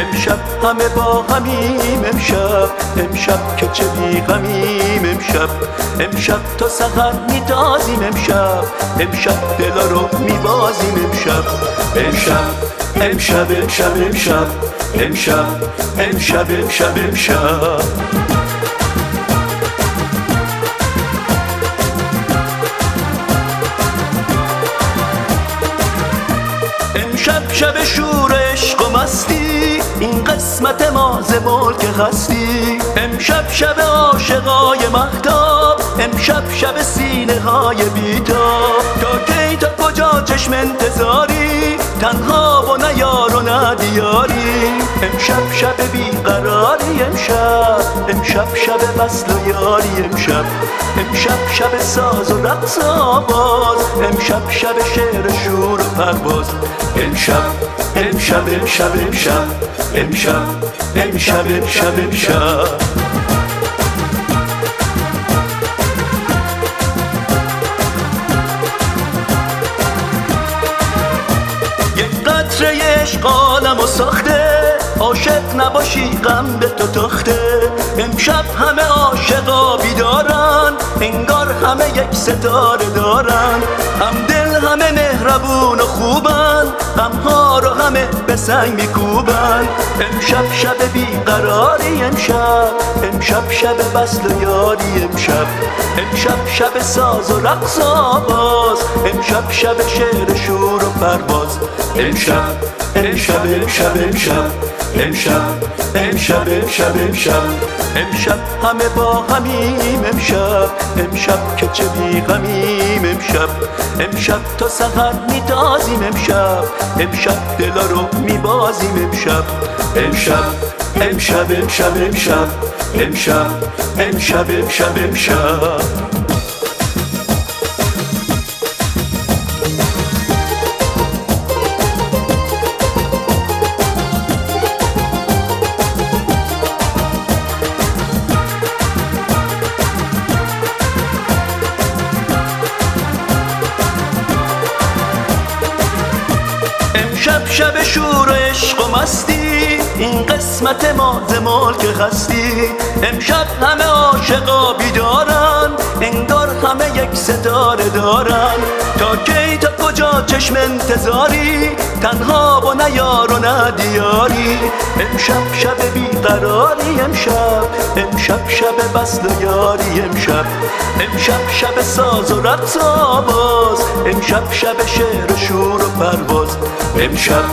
امشب همه با همیم امشب که چه بیغمیم امشب تا سحر میتازیم امشب دلا رو میبازیم امشب شب شور عشق و مستی این قسمت ما ز ملک هستی امشب شب عاشقای مهتاب امشب شب سینه های بیتاب تا کی تا کجا چشم انتظاری تنها و نه یار و نه دیاری امشب شب بیقراری امشب شب وصل و یاری امشب شب ساز و رقص و آواز امشب شب شعر شور و پرواز امشب یک قطره عشق عالمو ساخته عاشق نباشی غم به تو تاخته امشب همه عاشقا بیدارن انگار همه یک ستاره دارن هم دل همه مهربون و خوبن غمها رو همه به سنگ میکوبن امشب شب بیقراری امشب شب وصل و یاری امشب شب ساز و رقص و آواز امشب شب شعر شور و پرواز امشب همه با همیم امشب که چه بیغمیم امشب تا سحر میتازیم امشب دلا رو میبازیم امشب شب شور و عشق و مستی این قسمت ما ز ملک هستی امشب همه عاشقا بیدارن انگار همه یک ستاره دارن تا کی تا کجا چشم انتظاری تنها و نه یار و نه دیاری امشب شب بیقراری امشب شب وصل و یاری امشب شب ساز و رقص و آواز امشب شب شعر و شور و پرواز امشب